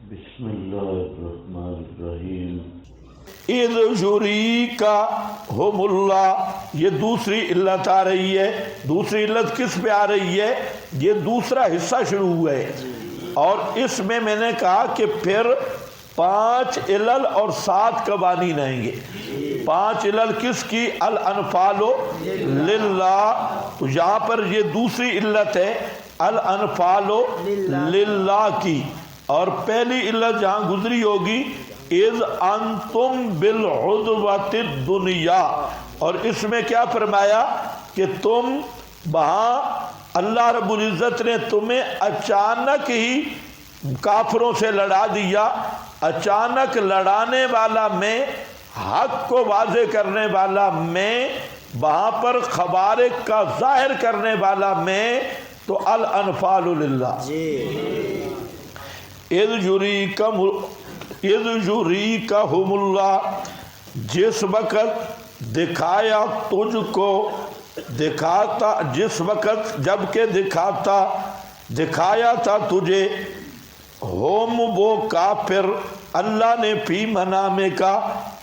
بسم اللہ الرحمن الرحیم۔ اذ یریکہم اللہ، یہ دوسری علت آ رہی ہے۔ دوسری علت کس پہ آ رہی ہے؟ یہ دوسرا حصہ شروع ہوا ہے، اور اس میں نے کہا کہ پھر 5 علل اور 7 قوانین آئیں گے۔ 5 علل کس کی؟ الانفال للہ۔ تو یہاں پر یہ دوسری علت ہے الانفال للہ کی، اور پہلی علت جہاں گزری ہوگی اذ انتم بالعدوۃ الدنیا، اور اس میں کیا فرمایا کہ تم وہاں اللہ رب العزت نے تمہیں اچانک ہی کافروں سے لڑا دیا۔ اچانک لڑانے والا میں، حق کو واضح کرنے والا میں، وہاں پر خوارق کا ظاہر کرنے والا میں، تو الانفال للہ۔ اذ یریکہم اللہ، جس وقت دکھایا تجھ کو، دکھاتا جس وقت جب کہ دکھایا تھا تجھے، ہوم وہ کافر، اللہ نے فی منامے کا،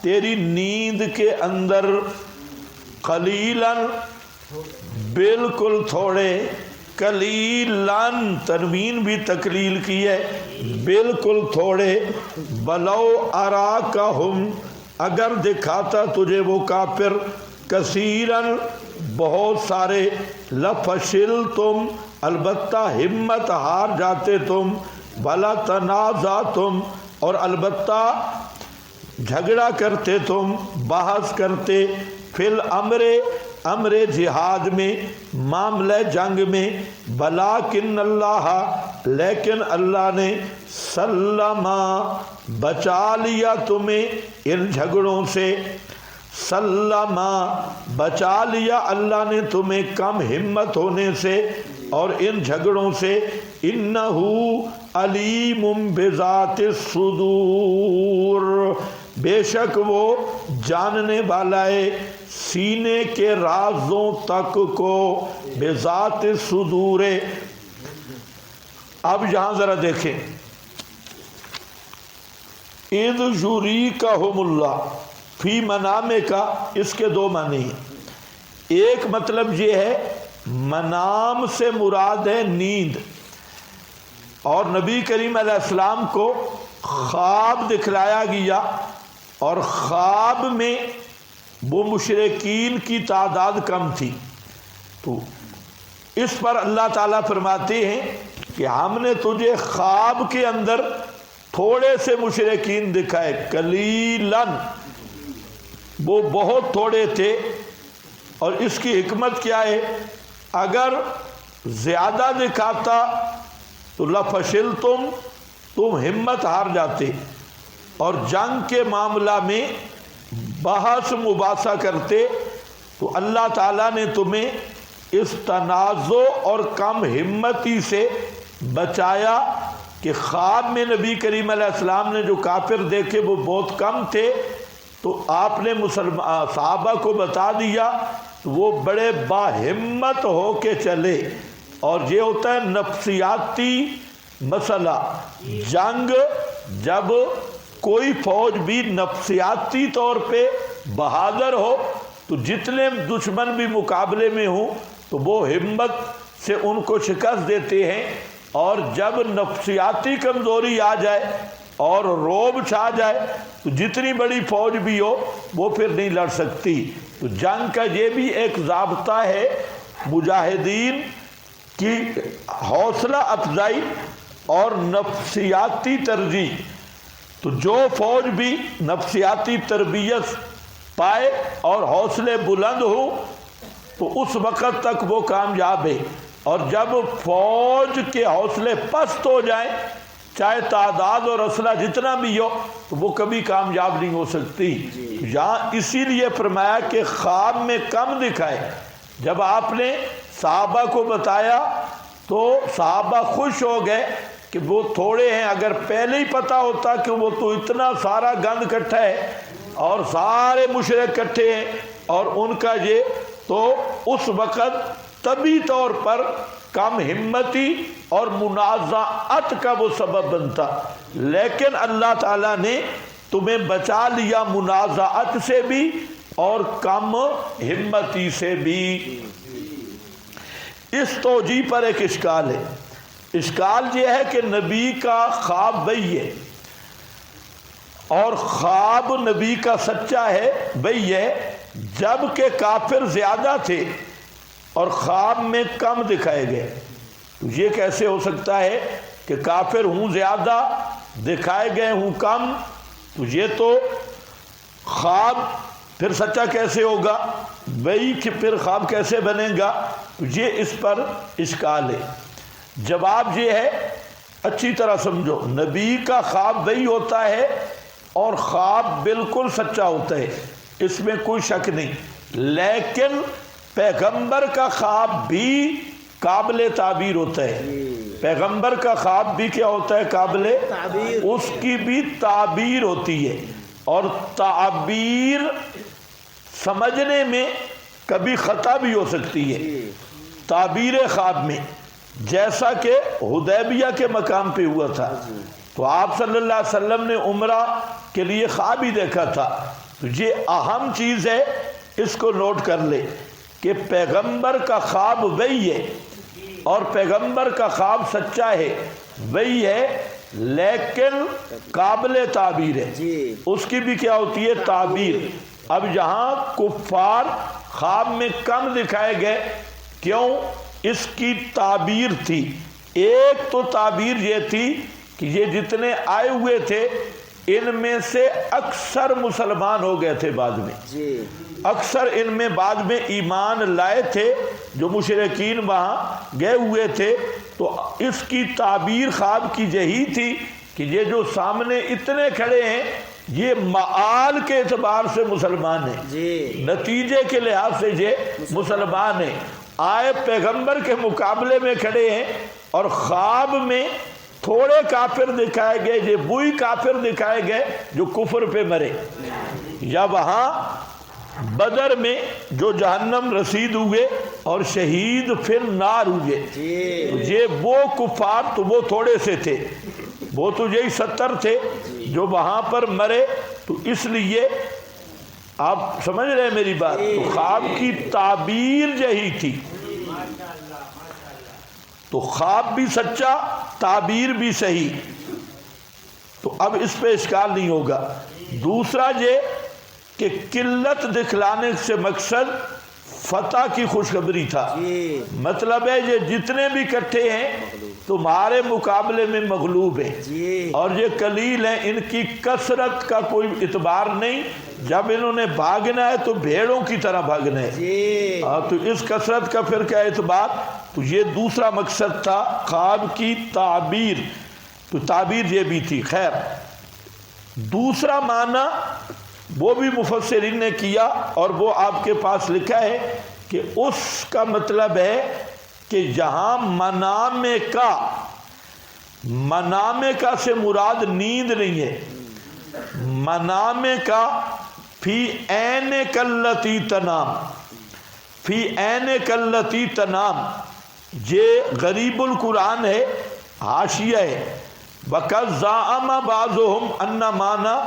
تیری نیند کے اندر، قلیلاً بالکل تھوڑے، قلیلاً تنوین بھی تقلیل کی ہے، بالکل تھوڑے، بلو اراکہم، اگر دکھاتا تجھے وہ کافر، کثیراً بہت سارے، لفشلتم، البتہ ہمت ہار جاتے تم، ولا تنازعتم، اور البتہ جھگڑا کرتے تم، بحث کرتے، فی امر جہاد میں، معاملہ جنگ میں، ولیکن اللہ، لیکن اللہ نے، سلم، بچا لیا تمہیں ان جھگڑوں سے، سلم، بچا لیا اللہ نے تمہیں کم ہمت ہونے سے اور ان جھگڑوں سے، انہو علیم بذات الصدور، بے شک وہ جاننے والا ہے سینے کے رازوں تک کو، بذات الصدور۔ اب یہاں ذرا دیکھیں، اذ یریکہم اللہ، فی منامے کا اس کے 2 معنی ہیں۔ ایک مطلب یہ ہے منام سے مراد ہے نیند، اور نبی کریم علیہ السلام کو خواب دکھلایا گیا، اور خواب میں وہ مشرکین کی تعداد کم تھی، تو اس پر اللہ تعالیٰ فرماتے ہیں کہ ہم نے تجھے خواب کے اندر تھوڑے سے مشرکین دکھائے، قلیلاً، وہ بہت تھوڑے تھے۔ اور اس کی حکمت کیا ہے؟ اگر زیادہ دکھاتا تو لفشلتم، تم ہمت ہار جاتے، اور جنگ کے معاملہ میں بحث مباحثہ کرتے، تو اللہ تعالیٰ نے تمہیں اس تنازع اور کم ہمتی سے بچایا کہ خواب میں نبی کریم علیہ السلام نے جو کافر دیکھے وہ بہت کم تھے، تو آپ نے صحابہ کو بتا دیا، تو وہ بڑے باہمت ہو کے چلے۔ اور یہ ہوتا ہے نفسیاتی مسئلہ، جنگ جب کوئی فوج بھی نفسیاتی طور پہ بہادر ہو، تو جتنے دشمن بھی مقابلے میں ہوں تو وہ ہمت سے ان کو شکست دیتے ہیں، اور جب نفسیاتی کمزوری آ جائے اور روب چھا جائے تو جتنی بڑی فوج بھی ہو وہ پھر نہیں لڑ سکتی۔ تو جنگ کا یہ بھی ایک ضابطہ ہے، مجاہدین کی حوصلہ افزائی اور نفسیاتی ترجیح۔ تو جو فوج بھی نفسیاتی تربیت پائے اور حوصلے بلند ہو تو اس وقت تک وہ کامیاب ہے، اور جب فوج کے حوصلے پست ہو جائیں، چاہے تعداد اور اسلحہ جتنا بھی ہو، تو وہ کبھی کامیاب نہیں ہو سکتی۔ یہاں اسی لیے فرمایا کہ خواب میں کم دکھائے۔ جب آپ نے صحابہ کو بتایا تو صحابہ خوش ہو گئے کہ وہ تھوڑے ہیں، اگر پہلے ہی پتہ ہوتا کہ وہ تو اتنا سارا گند اکٹھا ہے اور سارے مشرک اکٹھے ہیں اور ان کا یہ، تو اس وقت طبی طور پر کم ہمتی اور منازعت کا وہ سبب بنتا، لیکن اللہ تعالیٰ نے تمہیں بچا لیا منازعت سے بھی اور کم ہمتی سے بھی۔ اس توجیہ پر ایک اشکال ہے۔ اشکال یہ ہے کہ نبی کا خواب وہی ہے اور خواب نبی کا سچا ہے وہی ہے، جب کہ کافر زیادہ تھے اور خواب میں کم دکھائے گئے۔ تو یہ کیسے ہو سکتا ہے کہ کافر ہوں زیادہ دکھائے گئے ہوں کم؟ تو یہ تو خواب پھر سچا کیسے ہوگا؟ وہی کہ پھر خواب کیسے بنے گا؟ تو یہ اس پر اشکال ہے۔ جواب یہ ہے، اچھی طرح سمجھو، نبی کا خواب وہی ہوتا ہے اور خواب بالکل سچا ہوتا ہے، اس میں کوئی شک نہیں، لیکن پیغمبر کا خواب بھی قابل تعبیر ہوتا ہے۔ پیغمبر کا خواب بھی کیا ہوتا ہے؟ قابل تعبیر، اس کی بھی تعبیر ہوتی ہے، اور تعبیر سمجھنے میں کبھی خطا بھی ہو سکتی ہے تعبیر خواب میں، جیسا کہ حدیبیہ کے مقام پہ ہوا تھا۔ تو آپ صلی اللہ علیہ وسلم نے عمرہ کے لیے خواب ہی دیکھا تھا۔ تو یہ اہم چیز ہے، اس کو نوٹ کر لے کہ پیغمبر کا خواب وہی ہے اور پیغمبر کا خواب سچا ہے وہی ہے، لیکن قابل تعبیر ہے، اس کی بھی کیا ہوتی ہے؟ تعبیر۔ اب یہاں کفار خواب میں کم دکھائے گئے، کیوں؟ اس کی تعبیر تھی۔ ایک تو تعبیر یہ تھی کہ یہ جتنے آئے ہوئے تھے ان میں سے اکثر مسلمان ہو گئے تھے بعد میں، اکثر ان میں بعد میں ایمان لائے تھے جو مشرکین وہاں گئے ہوئے تھے۔ تو اس کی تعبیر خواب کی یہی تھی کہ یہ جو سامنے اتنے کھڑے ہیں یہ معال کے اعتبار سے مسلمان ہیں، نتیجے کے لحاظ سے یہ مسلمان ہیں، آئے پیغمبر کے مقابلے میں کھڑے ہیں، اور خواب میں تھوڑے کافر دکھائے گئے، یہ وہی کافر دکھائے گئے جو کفر پہ مرے، یا وہاں بدر میں جو جہنم رسید ہوئے اور شہید فی النار ہوئے۔ تو یہ وہ کفار تو وہ تھوڑے سے تھے، وہ تو یہی 70 تھے جو وہاں پر مرے۔ تو اس لیے آپ سمجھ رہے ہیں میری بات؟ تو خواب کی تعبیر یہی تھی، تو خواب بھی سچا، تعبیر بھی صحیح، تو اب اس پہ اشکال نہیں ہوگا۔ دوسرا یہ کہ قلت دکھلانے سے مقصد فتح کی خوشخبری تھا، مطلب ہے یہ جتنے بھی اکٹھے ہیں تمہارے مقابلے میں مغلوب ہیں، اور یہ قلیل ہیں، ان کی کثرت کا کوئی اعتبار نہیں، جب انہوں نے بھاگنا ہے تو بھیڑوں کی طرح بھاگنا ہے، تو اس کثرت کا پھر کیا اعتبار؟ تو یہ دوسرا مقصد تھا خواب کی تعبیر، تو تعبیر یہ بھی تھی۔ خیر، دوسرا معنی وہ بھی مفسرین نے کیا اور وہ آپ کے پاس لکھا ہے کہ اس کا مطلب ہے کہ یہاں منامے کا سے مراد نیند نہیں ہے، منامے کا فی عین کلتی تنام، فی عین کلتی تنام، یہ غریب القرآن ہے، حاشیہ ہے۔ وَقَدْ زَعَمَ بَعْضُهُمْ أَنَّ مَعْنَى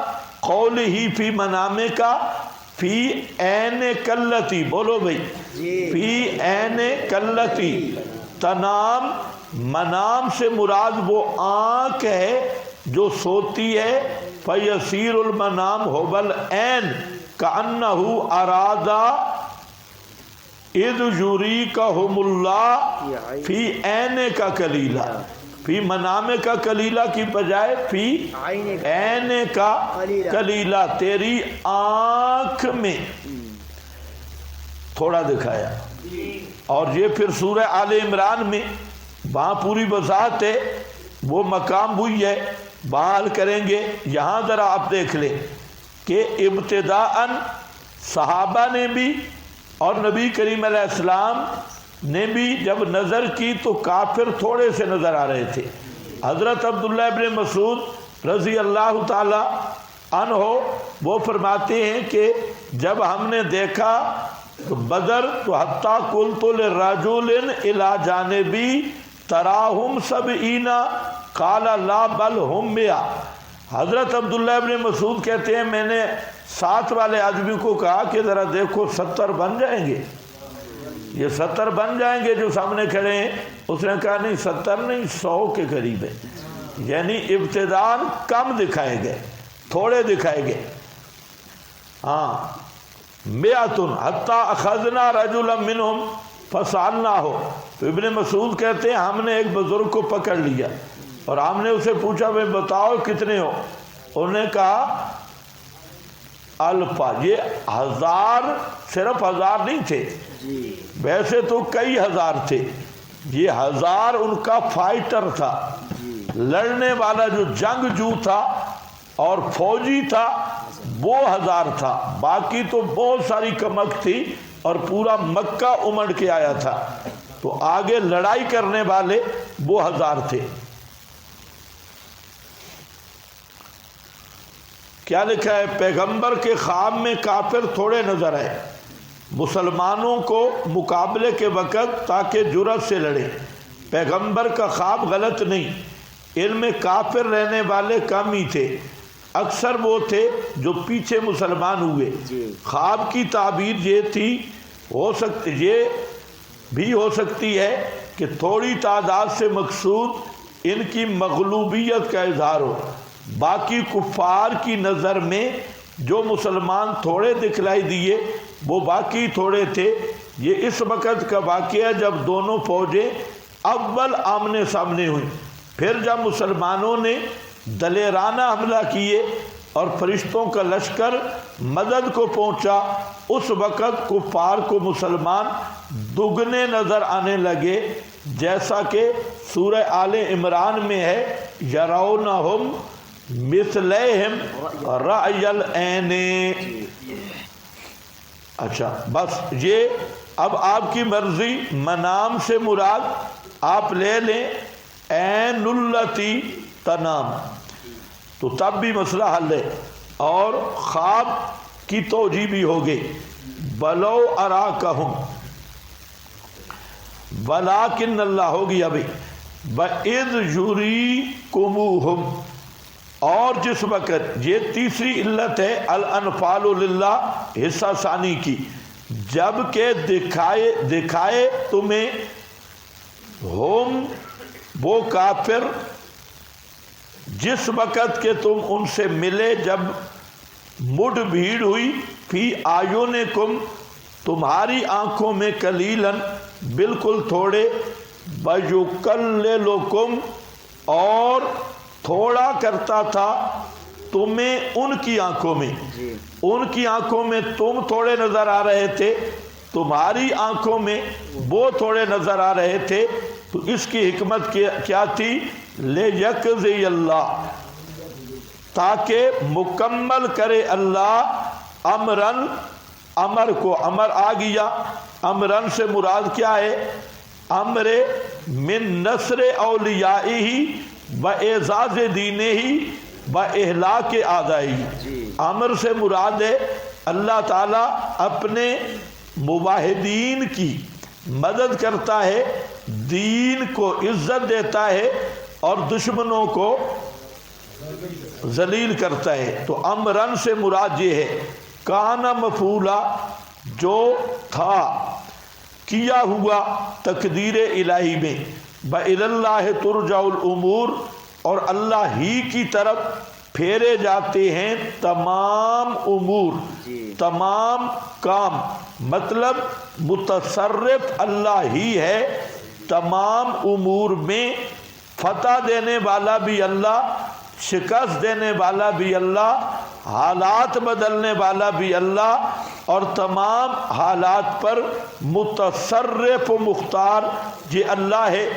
قَوْلِهِ فِي مَنَامِكَ فِي عَيْنِ كَلَّتِي، بولو بھئی، فی عین کلتی تنام، منام سے مراد وہ آنکھ ہے جو سوتی ہے، فَيَسِيرُ الْمَنَامُ هُوَ الْعَيْنُ كَأَنَّهُ أَرَادَ اِذْ يُرِيكَهُمُ اللَّهُ فِي عَيْنِكَ قَلِيلًا، فی منامے کا کلیلہ کی بجائے فی عین کا کلیلہ، تیری آنکھ میں تھوڑا دکھایا۔ اور یہ پھر سورہ آل عمران میں وہاں پوری وضاحت ہے، وہ مقام ہوئی ہے، وہاں حل کریں گے۔ یہاں ذرا آپ دیکھ لیں کہ ابتداءً صحابہ نے بھی اور نبی کریم علیہ السلام نے بھی جب نظر کی تو کافر تھوڑے سے نظر آ رہے تھے۔ حضرت عبداللہ ابن مسعود رضی اللہ تعالی عنہ وہ فرماتے ہیں کہ جب ہم نے دیکھا تو بدر تو حتیٰ قلت للرجل الی جانبی تراہم سبعین قال لا بل ہم مئہ۔ حضرت عبداللہ ابن مسعود کہتے ہیں میں نے ساتھ والے آدمی کو کہا کہ ذرا دیکھو 70 بن جائیں گے، یہ 70 بن جائیں گے جو سامنے کھڑے ہیں؟ اس نے کہا نہیں 70 نہیں 100 کے قریب ہے، یعنی ابتداءً کم دکھائے گئے، تھوڑے دکھائے گئے۔ ہاں مئۃ حتیٰ اخذنا رجلا منہم فسألناہ۔ تو ابن مسعود کہتے ہیں ہم نے ایک بزرگ کو پکڑ لیا اور ہم نے اسے پوچھا بھائی بتاؤ کتنے ہو؟ انہوں نے کہا الفا، یہ 1000 صرف 1000 نہیں تھے، ویسے تو کئی ہزار تھے، یہ 1000 ان کا فائٹر تھا، لڑنے والا جو جنگجو تھا اور فوجی تھا وہ 1000 تھا، باقی تو بہت ساری کمک تھی اور پورا مکہ امڑ کے آیا تھا، تو آگے لڑائی کرنے والے وہ 1000 تھے۔ کیا لکھا ہے؟ پیغمبر کے خواب میں کافر تھوڑے نظر آئے مسلمانوں کو مقابلے کے وقت تاکہ جرأت سے لڑے۔ پیغمبر کا خواب غلط نہیں، ان میں کافر رہنے والے کم ہی تھے، اکثر وہ تھے جو پیچھے مسلمان ہوئے۔ خواب کی تعبیر یہ تھی، یہ بھی ہو سکتی ہے کہ تھوڑی تعداد سے مقصود ان کی مغلوبیت کا اظہار ہو، باقی کفار کی نظر میں جو مسلمان تھوڑے دکھلائی دیے وہ باقی تھوڑے تھے۔ یہ اس وقت کا واقعہ جب دونوں فوجیں اول آمنے سامنے ہوئیں، پھر جب مسلمانوں نے دلیرانہ حملہ کیے اور فرشتوں کا لشکر مدد کو پہنچا، اس وقت کفار کو مسلمان دگنے نظر آنے لگے، جیسا کہ سورہ آل عمران میں ہے یرونہم مثلہم رأی العین۔ اچھا بس یہ اب آپ کی مرضی، منام سے مراد آپ لے لیں عین التی تنام، تو تب بھی مسئلہ حل ہے، اور خواب کی توجیہ بھی ہوگی۔ بلو اراکہم ولیکن اللہ ہوگی ابھی وَإِذْ يُرِيكُمُوهُمْ، اور جس وقت، یہ تیسری علت ہے الانفال للہ حصہ ثانی کی، جب کہ دکھائے تمہیں ہم وہ کافر، جس وقت کہ تم ان سے ملے، جب مڈ بھیڑ ہوئی، فی آیونکم تمہاری آنکھوں میں، قلیلاً بالکل تھوڑے، وَيُقَلِّلُکم اور تھوڑا کرتا تھا تمہیں ان کی آنکھوں میں، ان کی آنکھوں میں تم تھوڑے نظر آ رہے تھے، تمہاری آنکھوں میں وہ تھوڑے نظر آ رہے تھے۔ تو اس کی حکمت کیا تھی؟ لِيَقْضِيَ اللَّهُ، تاکہ مکمل کرے اللہ امرن، امر کو، امر آ گیا، امرن سے مراد کیا ہے؟ امر من نصر اولیائہ و اعزاز دینہ و اہلاک اعدائہ۔ امر سے مراد ہے اللہ تعالیٰ اپنے موحدین کی مدد کرتا ہے، دین کو عزت دیتا ہے اور دشمنوں کو ذلیل کرتا ہے۔ تو امرن سے مراد یہ ہے کان مفعولا، جو تھا، کیا ہوا تقدیر الہی میں، وَإِلَى اللَّهِ تُرْجَعُ الْأُمُورِ، اور اللہ ہی کی طرف پھیرے جاتے ہیں تمام امور، تمام کام، مطلب متصرف اللہ ہی ہے تمام امور میں، فتح دینے والا بھی اللہ، شکست دینے والا بھی اللہ، حالات بدلنے والا بھی اللہ، اور تمام حالات پر متصرف و مختار یہ اللہ ہے۔